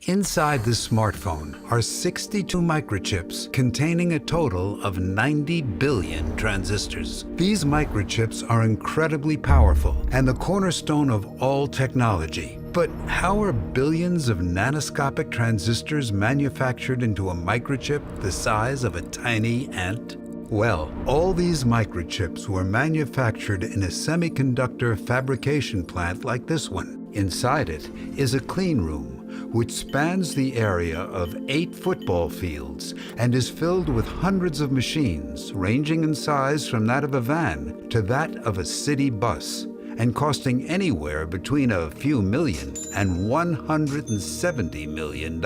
Inside this smartphone are 62 microchips containing a total of 90 billion transistors. These microchips are incredibly powerful and the cornerstone of all technology. But how are billions of nanoscopic transistors manufactured into a microchip the size of a tiny ant? Well, all these microchips were manufactured in a semiconductor fabrication plant like this one. Inside it is a clean room, which spans the area of 8 football fields and is filled with hundreds of machines, ranging in size from that of a van to that of a city bus, and costing anywhere between a few million and $170 million.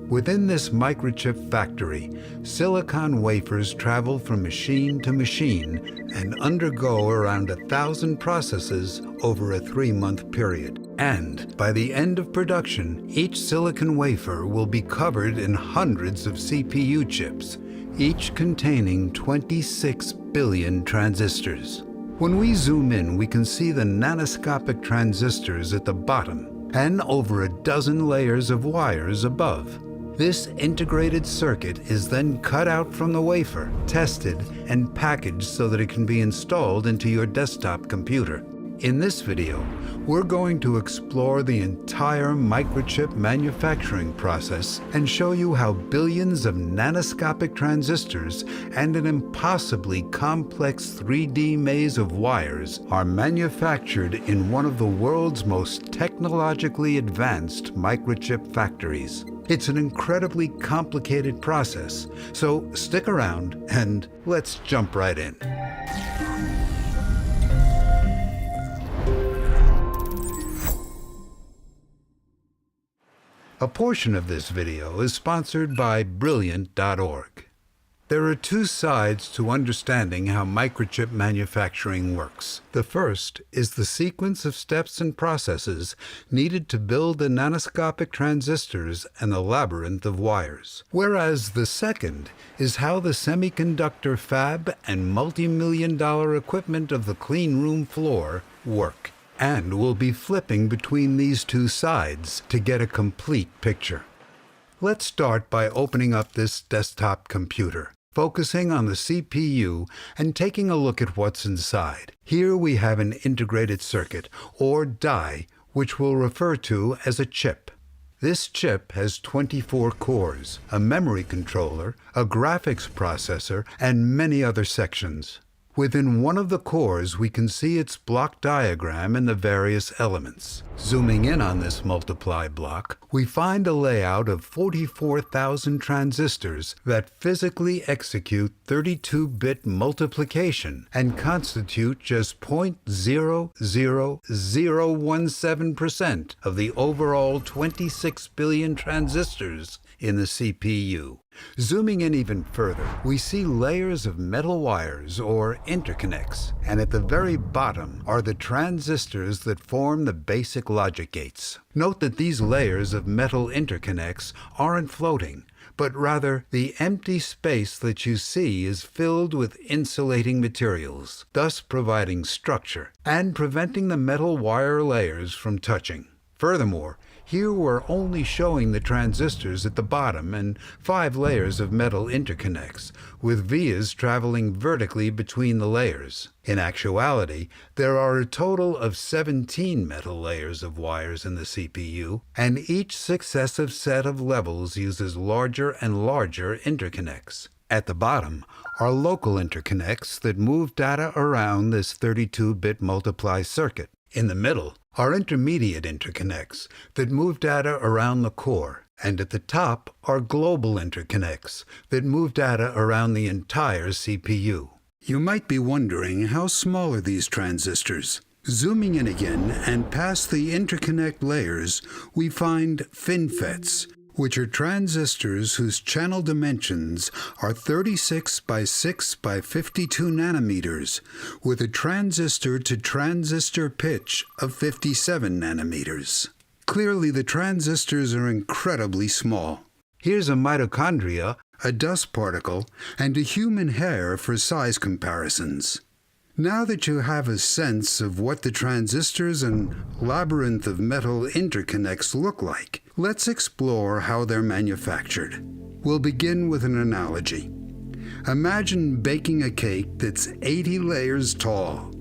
Within this microchip factory, silicon wafers travel from machine to machine and undergo around 1,000 processes over a 3-month period. And by the end of production, each silicon wafer will be covered in hundreds of CPU chips, each containing 26 billion transistors. When we zoom in, we can see the nanoscopic transistors at the bottom and over a dozen layers of wires above. This integrated circuit is then cut out from the wafer, tested, and packaged so that it can be installed into your desktop computer. In this video, we're going to explore the entire microchip manufacturing process and show you how billions of nanoscopic transistors and an impossibly complex 3D maze of wires are manufactured in one of the world's most technologically advanced microchip factories. It's an incredibly complicated process, so stick around and let's jump right in. A portion of this video is sponsored by Brilliant.org. There are 2 sides to understanding how microchip manufacturing works. The first is the sequence of steps and processes needed to build the nanoscopic transistors and the labyrinth of wires. Whereas the second is how the semiconductor fab and multi-million-dollar equipment of the clean room floor work. And we'll be flipping between these 2 sides to get a complete picture. Let's start by opening up this desktop computer, focusing on the CPU and taking a look at what's inside. Here we have an integrated circuit, or die, which we'll refer to as a chip. This chip has 24 cores, a memory controller, a graphics processor, and many other sections. Within one of the cores, we can see its block diagram and the various elements. Zooming in on this multiply block, we find a layout of 44,000 transistors that physically execute 32-bit multiplication and constitute just 0.00017% of the overall 26 billion transistors in the CPU. Zooming in even further, we see layers of metal wires or interconnects, and at the very bottom are the transistors that form the basic logic gates. Note that these layers of metal interconnects aren't floating, but rather the empty space that you see is filled with insulating materials, thus providing structure and preventing the metal wire layers from touching. Furthermore, here we're only showing the transistors at the bottom and 5 layers of metal interconnects, with vias traveling vertically between the layers. In actuality, there are a total of 17 metal layers of wires in the CPU, and each successive set of levels uses larger and larger interconnects. At the bottom are local interconnects that move data around this 32-bit multiply circuit. In the middle are intermediate interconnects that move data around the core, and at the top are global interconnects that move data around the entire CPU. You might be wondering, how small are these transistors? Zooming in again and past the interconnect layers, we find FinFETs, which are transistors whose channel dimensions are 36 by 6 by 52 nanometers, with a transistor-to-transistor pitch of 57 nanometers. Clearly, the transistors are incredibly small. Here's a mitochondria, a dust particle, and a human hair for size comparisons. Now that you have a sense of what the transistors and labyrinth of metal interconnects look like, let's explore how they're manufactured. We'll begin with an analogy. Imagine baking a cake that's 80 layers tall,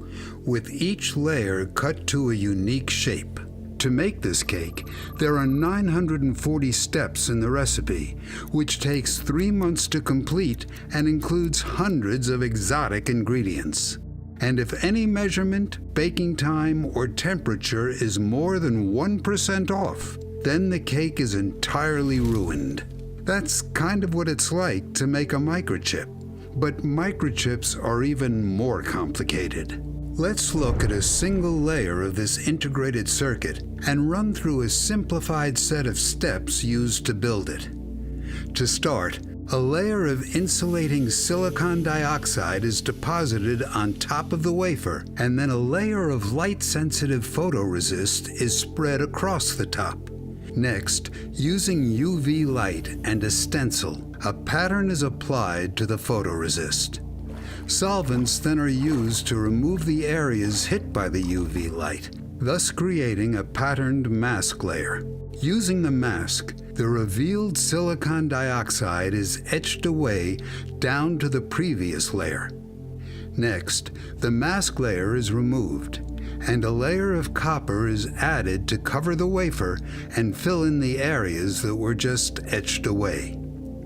with each layer cut to a unique shape. To make this cake, there are 940 steps in the recipe, which takes 3 months to complete and includes hundreds of exotic ingredients. And if any measurement, baking time, or temperature is more than 1% off, then the cake is entirely ruined. That's kind of what it's like to make a microchip. But microchips are even more complicated. Let's look at a single layer of this integrated circuit and run through a simplified set of steps used to build it. To start, a layer of insulating silicon dioxide is deposited on top of the wafer, and then a layer of light-sensitive photoresist is spread across the top. Next, using UV light and a stencil, a pattern is applied to the photoresist. Solvents then are used to remove the areas hit by the UV light, thus creating a patterned mask layer. Using the mask, the revealed silicon dioxide is etched away down to the previous layer. Next, the mask layer is removed, and a layer of copper is added to cover the wafer and fill in the areas that were just etched away.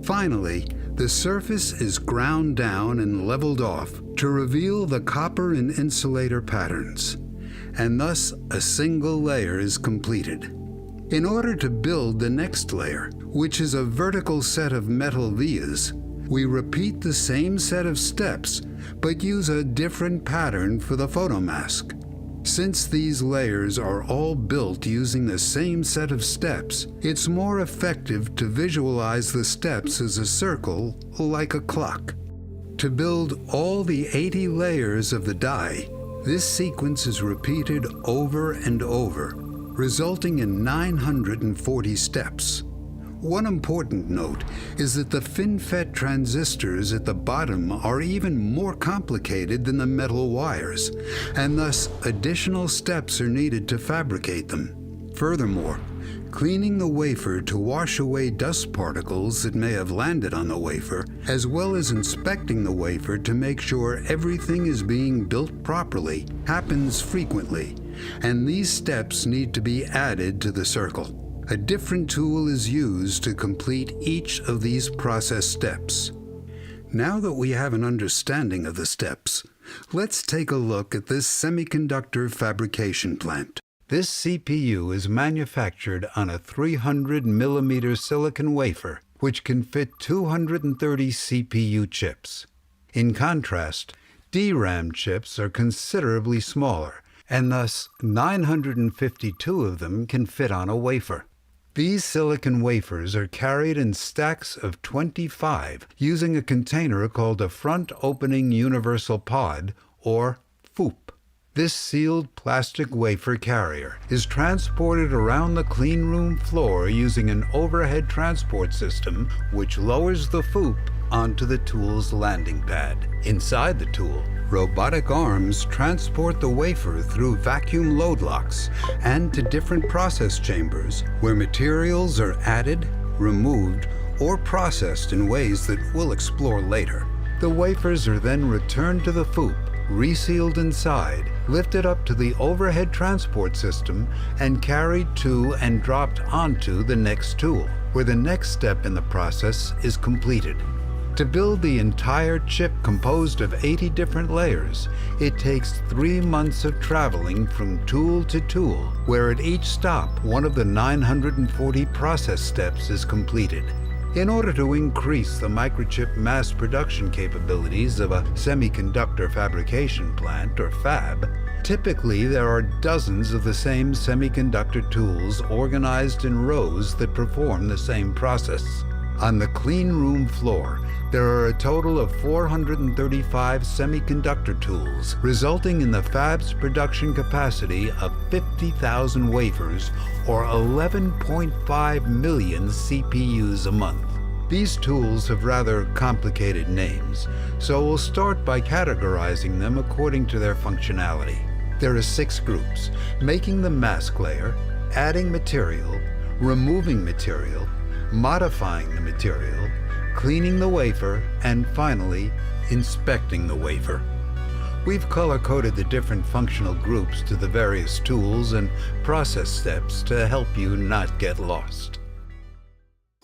Finally, the surface is ground down and leveled off to reveal the copper and insulator patterns, and thus a single layer is completed. In order to build the next layer, which is a vertical set of metal vias, we repeat the same set of steps, but use a different pattern for the photomask. Since these layers are all built using the same set of steps, it's more effective to visualize the steps as a circle, like a clock. To build all the 80 layers of the die, this sequence is repeated over and over, resulting in 940 steps. One important note is that the FinFET transistors at the bottom are even more complicated than the metal wires, and thus additional steps are needed to fabricate them. Furthermore, cleaning the wafer to wash away dust particles that may have landed on the wafer, as well as inspecting the wafer to make sure everything is being built properly, happens frequently, and these steps need to be added to the circle. A different tool is used to complete each of these process steps. Now that we have an understanding of the steps, let's take a look at this semiconductor fabrication plant. This CPU is manufactured on a 300mm silicon wafer, which can fit 230 CPU chips. In contrast, DRAM chips are considerably smaller, and thus 952 of them can fit on a wafer. These silicon wafers are carried in stacks of 25 using a container called a front opening universal pod, or FOUP. This sealed plastic wafer carrier is transported around the clean room floor using an overhead transport system which lowers the FOUP onto the tool's landing pad. Inside the tool, robotic arms transport the wafer through vacuum load locks and to different process chambers where materials are added, removed, or processed in ways that we'll explore later. The wafers are then returned to the FOUP, resealed inside, lifted up to the overhead transport system, and carried to and dropped onto the next tool, where the next step in the process is completed. To build the entire chip composed of 80 different layers, it takes 3 months of traveling from tool to tool, where at each stop, one of the 940 process steps is completed. In order to increase the microchip mass production capabilities of a semiconductor fabrication plant, or fab, typically there are dozens of the same semiconductor tools organized in rows that perform the same process. On the clean room floor, there are a total of 435 semiconductor tools, resulting in the fab's production capacity of 50,000 wafers, or 11.5 million CPUs a month. These tools have rather complicated names, so we'll start by categorizing them according to their functionality. There are 6 groups: making the mask layer, adding material, removing material, modifying the material, cleaning the wafer, and finally, inspecting the wafer. We've color-coded the different functional groups to the various tools and process steps to help you not get lost.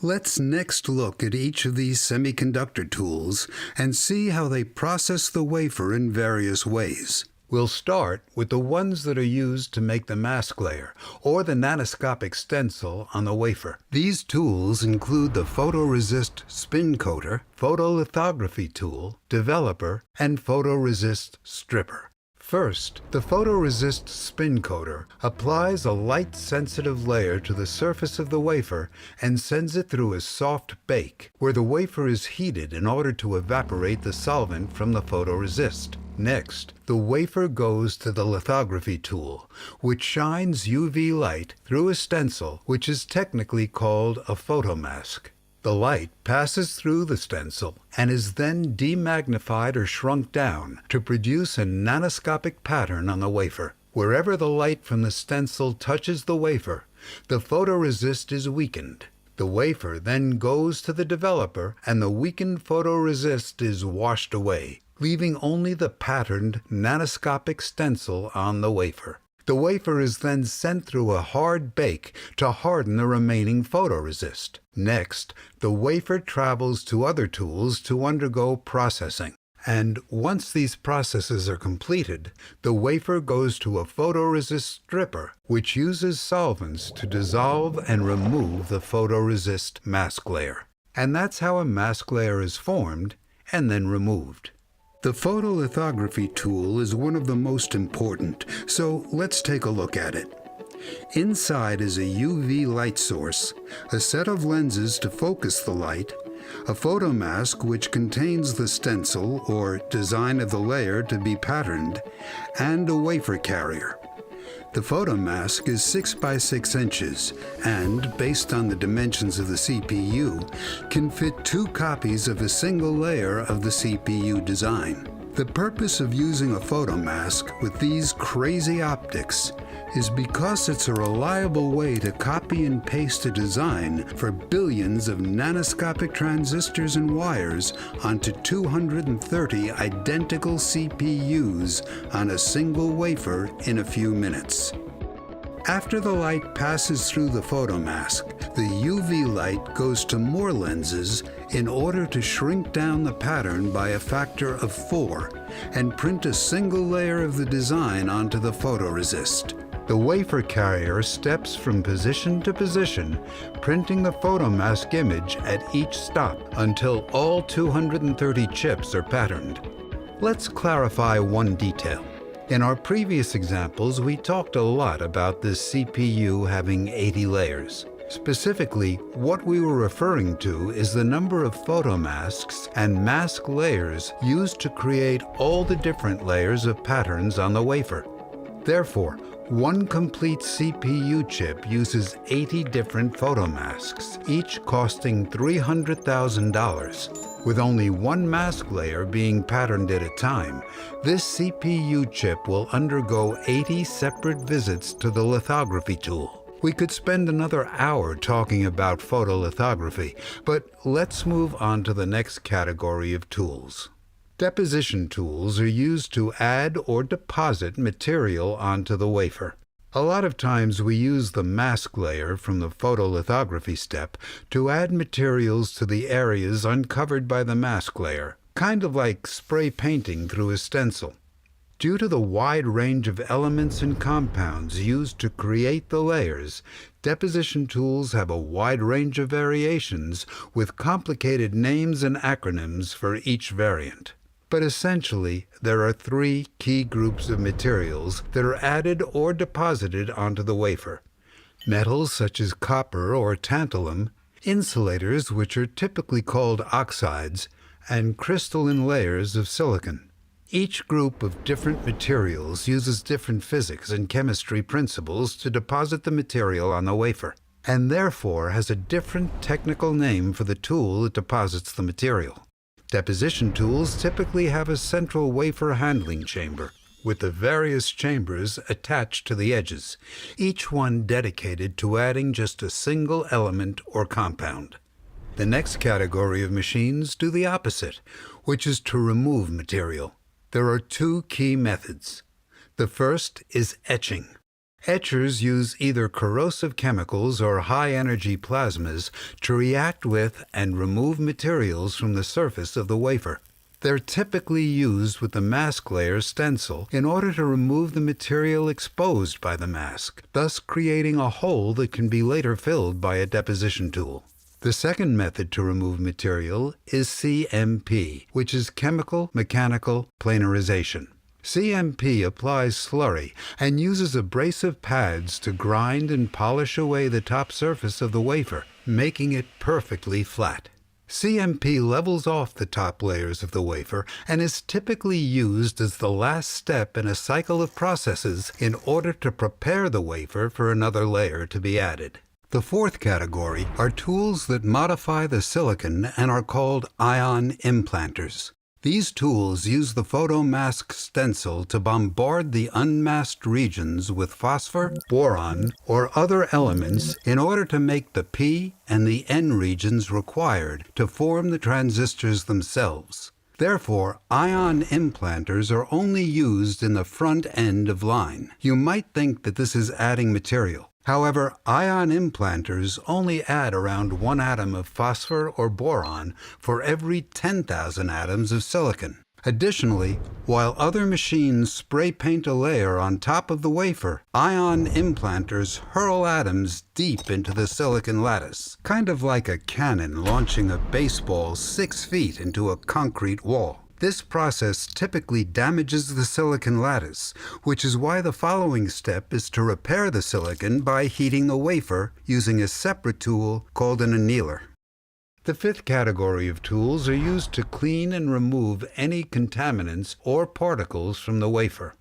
Let's next look at each of these semiconductor tools and see how they process the wafer in various ways. We'll start with the ones that are used to make the mask layer, or the nanoscopic stencil on the wafer. These tools include the photoresist spin coater, photolithography tool, developer, and photoresist stripper. First, the photoresist spin coater applies a light-sensitive layer to the surface of the wafer and sends it through a soft bake, where the wafer is heated in order to evaporate the solvent from the photoresist. Next, the wafer goes to the lithography tool, which shines UV light through a stencil, which is technically called a photomask. The light passes through the stencil and is then demagnified or shrunk down to produce a nanoscopic pattern on the wafer. Wherever the light from the stencil touches the wafer, the photoresist is weakened. The wafer then goes to the developer and the weakened photoresist is washed away, leaving only the patterned nanoscopic stencil on the wafer. The wafer is then sent through a hard bake to harden the remaining photoresist. Next, the wafer travels to other tools to undergo processing. And once these processes are completed, the wafer goes to a photoresist stripper, which uses solvents to dissolve and remove the photoresist mask layer. And that's how a mask layer is formed and then removed. The photolithography tool is one of the most important, so let's take a look at it. Inside is a UV light source, a set of lenses to focus the light, a photomask which contains the stencil or design of the layer to be patterned, and a wafer carrier. The photomask is 6 by 6 inches and, based on the dimensions of the CPU, can fit 2 copies of a single layer of the CPU design. The purpose of using a photomask with these crazy optics is because it's a reliable way to copy and paste a design for billions of nanoscopic transistors and wires onto 230 identical CPUs on a single wafer in a few minutes. After the light passes through the photomask, the UV light goes to more lenses in order to shrink down the pattern by a factor of 4 and print a single layer of the design onto the photoresist. The wafer carrier steps from position to position, printing the photomask image at each stop until all 230 chips are patterned. Let's clarify one detail. In our previous examples, we talked a lot about this CPU having 80 layers. Specifically, what we were referring to is the number of photomasks and mask layers used to create all the different layers of patterns on the wafer. Therefore, one complete CPU chip uses 80 different photomasks, each costing $300,000. With only one mask layer being patterned at a time, this CPU chip will undergo 80 separate visits to the lithography tool. We could spend another hour talking about photolithography, but let's move on to the next category of tools. Deposition tools are used to add or deposit material onto the wafer. A lot of times we use the mask layer from the photolithography step to add materials to the areas uncovered by the mask layer, kind of like spray painting through a stencil. Due to the wide range of elements and compounds used to create the layers, deposition tools have a wide range of variations with complicated names and acronyms for each variant. But essentially, there are 3 key groups of materials that are added or deposited onto the wafer. Metals such as copper or tantalum, insulators which are typically called oxides, and crystalline layers of silicon. Each group of different materials uses different physics and chemistry principles to deposit the material on the wafer. and therefore has a different technical name for the tool that deposits the material. Deposition tools typically have a central wafer handling chamber, with the various chambers attached to the edges, each one dedicated to adding just a single element or compound. The next category of machines do the opposite, which is to remove material. There are two key methods. The first is etching. Etchers use either corrosive chemicals or high-energy plasmas to react with and remove materials from the surface of the wafer. They're typically used with the mask layer stencil in order to remove the material exposed by the mask, thus creating a hole that can be later filled by a deposition tool. The second method to remove material is CMP, which is chemical mechanical planarization. CMP applies slurry and uses abrasive pads to grind and polish away the top surface of the wafer, making it perfectly flat. CMP levels off the top layers of the wafer and is typically used as the last step in a cycle of processes in order to prepare the wafer for another layer to be added. The fourth category are tools that modify the silicon and are called ion implanters. These tools use the photomask stencil to bombard the unmasked regions with phosphor, boron, or other elements in order to make the P and the N regions required to form the transistors themselves. Therefore, ion implanters are only used in the front end of line. You might think that this is adding material. However, ion implanters only add around 1 atom of phosphor or boron for every 10,000 atoms of silicon. Additionally, while other machines spray paint a layer on top of the wafer, ion implanters hurl atoms deep into the silicon lattice, kind of like a cannon launching a baseball 6 feet into a concrete wall. This process typically damages the silicon lattice, which is why the following step is to repair the silicon by heating the wafer using a separate tool called an annealer. The fifth category of tools are used to clean and remove any contaminants or particles from the wafer.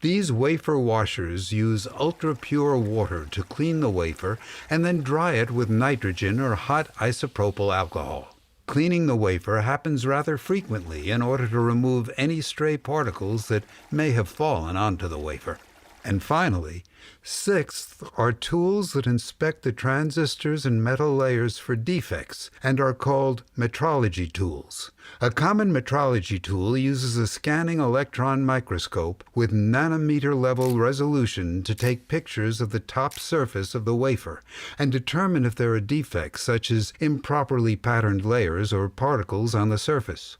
These wafer washers use ultra-pure water to clean the wafer and then dry it with nitrogen or hot isopropyl alcohol. Cleaning the wafer happens rather frequently in order to remove any stray particles that may have fallen onto the wafer. And finally, sixth are tools that inspect the transistors and metal layers for defects and are called metrology tools. A common metrology tool uses a scanning electron microscope with nanometer-level resolution to take pictures of the top surface of the wafer and determine if there are defects such as improperly patterned layers or particles on the surface.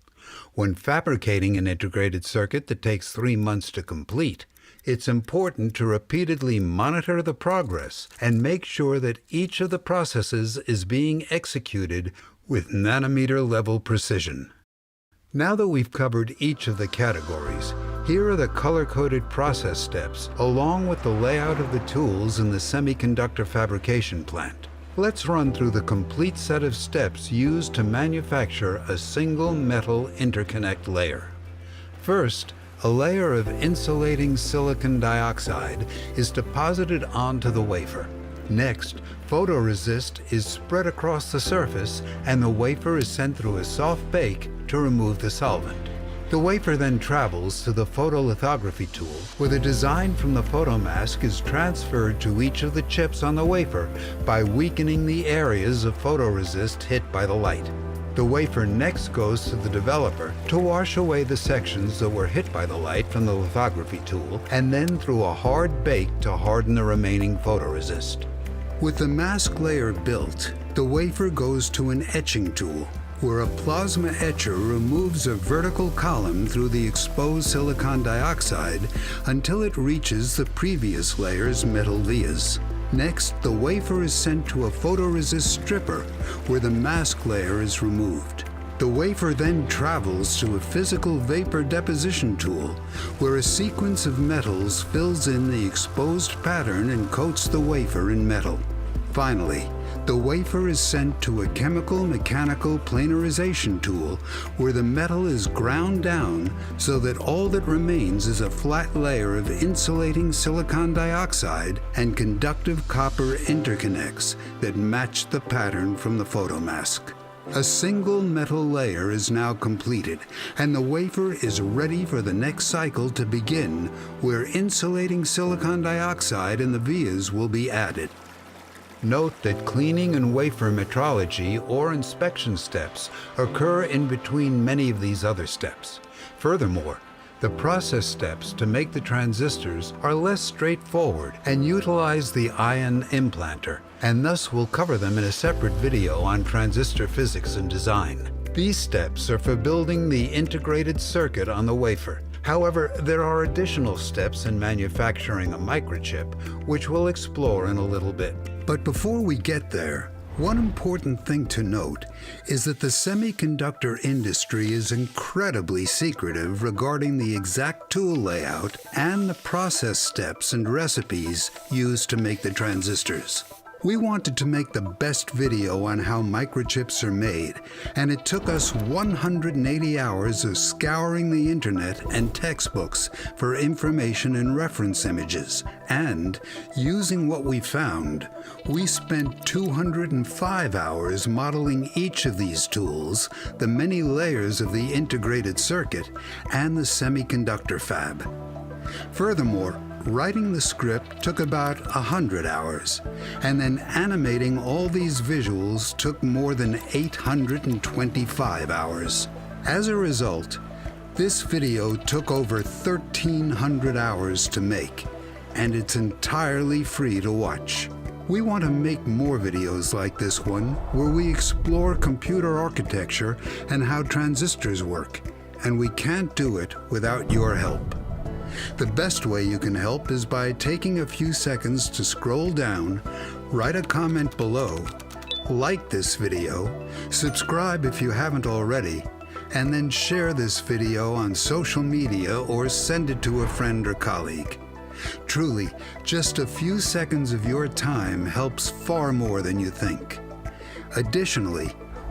When fabricating an integrated circuit that takes 3 months to complete, it's important to repeatedly monitor the progress and make sure that each of the processes is being executed with nanometer-level precision. Now that we've covered each of the categories, here are the color-coded process steps along with the layout of the tools in the semiconductor fabrication plant. Let's run through the complete set of steps used to manufacture a single metal interconnect layer. First, a layer of insulating silicon dioxide is deposited onto the wafer. Next, photoresist is spread across the surface and the wafer is sent through a soft bake to remove the solvent. The wafer then travels to the photolithography tool, where the design from the photomask is transferred to each of the chips on the wafer by weakening the areas of photoresist hit by the light. The wafer next goes to the developer to wash away the sections that were hit by the light from the lithography tool, and then through a hard bake to harden the remaining photoresist. With the mask layer built, the wafer goes to an etching tool, where a plasma etcher removes a vertical column through the exposed silicon dioxide until it reaches the previous layer's metal vias. Next, the wafer is sent to a photoresist stripper, where the mask layer is removed. The wafer then travels to a physical vapor deposition tool, where a sequence of metals fills in the exposed pattern and coats the wafer in metal. Finally, The wafer is sent to a chemical-mechanical planarization tool where the metal is ground down so that all that remains is a flat layer of insulating silicon dioxide and conductive copper interconnects that match the pattern from the photomask. A single metal layer is now completed, and the wafer is ready for the next cycle to begin, where insulating silicon dioxide in the vias will be added. Note that cleaning and wafer metrology or inspection steps occur in between many of these other steps. Furthermore, the process steps to make the transistors are less straightforward and utilize the ion implanter, and thus we'll cover them in a separate video on transistor physics and design. These steps are for building the integrated circuit on the wafer. However, there are additional steps in manufacturing a microchip, which we'll explore in a little bit. But before we get there, one important thing to note is that the semiconductor industry is incredibly secretive regarding the exact tool layout and the process steps and recipes used to make the transistors. We wanted to make the best video on how microchips are made, and it took us 180 hours of scouring the internet and textbooks for information and reference images. And, using what we found, we spent 205 hours modeling each of these tools, the many layers of the integrated circuit, and the semiconductor fab. Furthermore, writing the script took about 100 hours, and then animating all these visuals took more than 825 hours. As a result, this video took over 1,300 hours to make, and it's entirely free to watch. We want to make more videos like this one, where we explore computer architecture and how transistors work, and we can't do it without your help. The best way you can help is by taking a few seconds to scroll down, write a comment below, like this video, subscribe if you haven't already, and then share this video on social media or send it to a friend or colleague. Truly, just a few seconds of your time helps far more than you think. Additionally,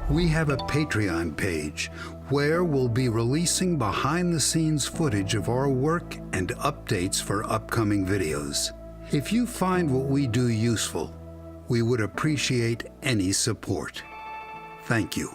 we have a Patreon page where we'll be releasing behind-the-scenes footage of our work and updates for upcoming videos. If you find what we do useful, we would appreciate any support. Thank you.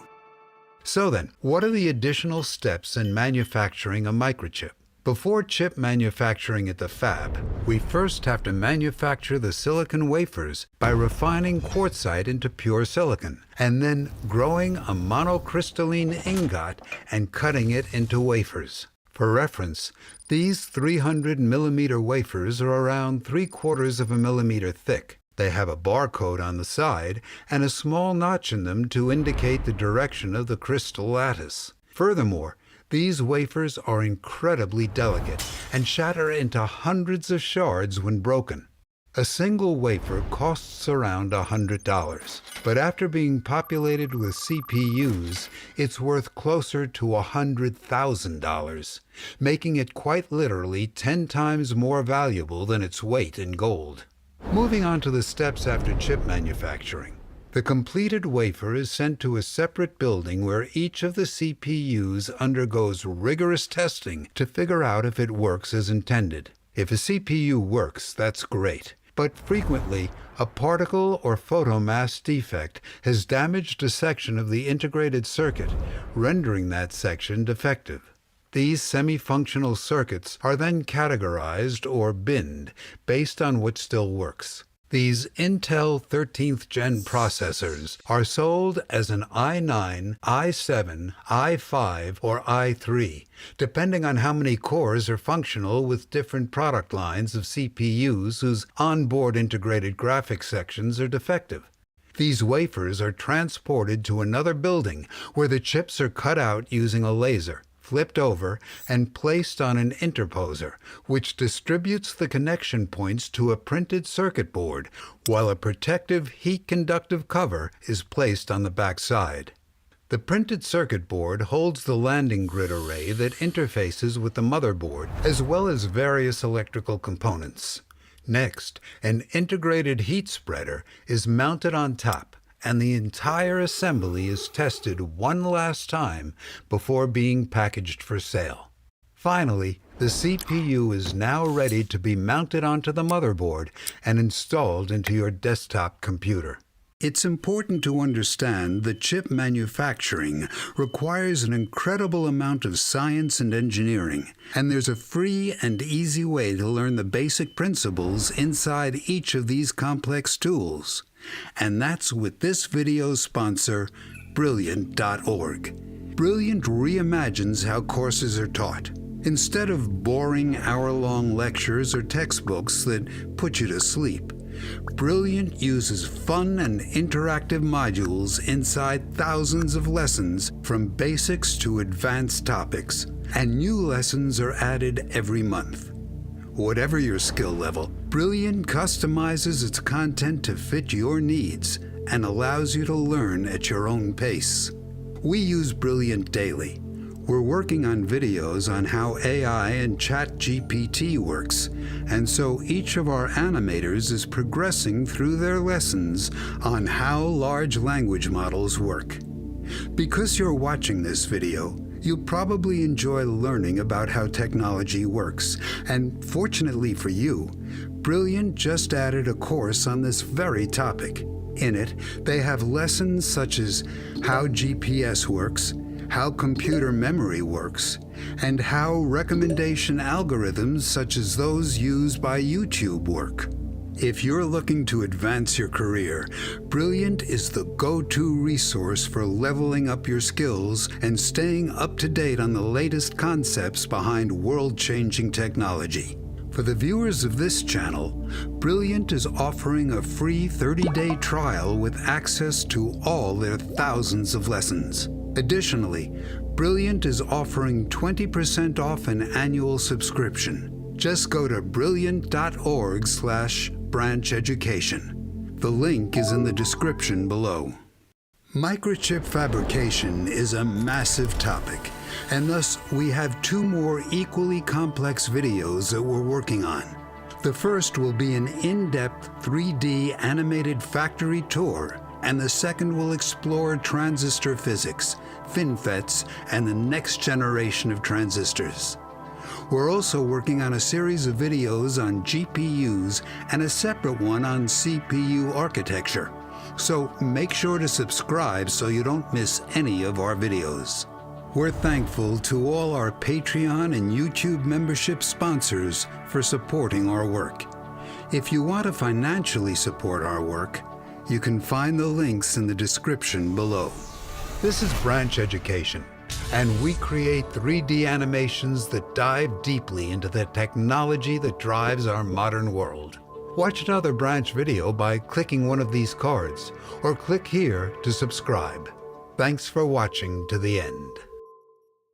So then, what are the additional steps in manufacturing a microchip? Before chip manufacturing at the fab, we first have to manufacture the silicon wafers by refining quartzite into pure silicon, and then growing a monocrystalline ingot and cutting it into wafers. For reference, these 300 millimeter wafers are around 3/4 of a millimeter thick. They have a barcode on the side and a small notch in them to indicate the direction of the crystal lattice. Furthermore, these wafers are incredibly delicate and shatter into hundreds of shards when broken. A single wafer costs around $100, but after being populated with CPUs, it's worth closer to $100,000, making it quite literally 10 times more valuable than its weight in gold. Moving on to the steps after chip manufacturing. The completed wafer is sent to a separate building where each of the CPUs undergoes rigorous testing to figure out if it works as intended. If a CPU works, that's great. But frequently, a particle or photomask defect has damaged a section of the integrated circuit, rendering that section defective. These semi-functional circuits are then categorized or binned based on what still works. These Intel 13th Gen processors are sold as an i9, i7, i5, or i3, depending on how many cores are functional with different product lines of CPUs whose onboard integrated graphics sections are defective. These wafers are transported to another building where the chips are cut out using a laser, flipped over, and placed on an interposer, which distributes the connection points to a printed circuit board, while a protective heat-conductive cover is placed on the back side. The printed circuit board holds the landing grid array that interfaces with the motherboard, as well as various electrical components. Next, an integrated heat spreader is mounted on top, and the entire assembly is tested one last time before being packaged for sale. Finally, the CPU is now ready to be mounted onto the motherboard and installed into your desktop computer. It's important to understand that chip manufacturing requires an incredible amount of science and engineering, and there's a free and easy way to learn the basic principles inside each of these complex tools. And that's with this video's sponsor, Brilliant.org. Brilliant reimagines how courses are taught. Instead of boring hour-long lectures or textbooks that put you to sleep, Brilliant uses fun and interactive modules inside thousands of lessons from basics to advanced topics, and new lessons are added every month. Whatever your skill level, Brilliant customizes its content to fit your needs and allows you to learn at your own pace. We use Brilliant daily. We're working on videos on how AI and ChatGPT works, and so each of our animators is progressing through their lessons on how large language models work. Because you're watching this video, you probably enjoy learning about how technology works, and fortunately for you, Brilliant just added a course on this very topic. In it, they have lessons such as how GPS works, how computer memory works, and how recommendation algorithms such as those used by YouTube work. If you're looking to advance your career, Brilliant is the go-to resource for leveling up your skills and staying up to date on the latest concepts behind world-changing technology. For the viewers of this channel, Brilliant is offering a free 30-day trial with access to all their thousands of lessons. Additionally, Brilliant is offering 20% off an annual subscription. Just go to brilliant.org/brancheducation. The link is in the description below. Microchip fabrication is a massive topic, and thus we have two more equally complex videos that we're working on. The first will be an in-depth 3D animated factory tour, and the second will explore transistor physics, FinFETs, and the next generation of transistors. We're also working on a series of videos on GPUs and a separate one on CPU architecture. So make sure to subscribe so you don't miss any of our videos. We're thankful to all our Patreon and YouTube membership sponsors for supporting our work. If you want to financially support our work, you can find the links in the description below. This is Branch Education, and we create 3D animations that dive deeply into the technology that drives our modern world. Watch another Branch video by clicking one of these cards, or click here to subscribe. Thanks for watching to the end.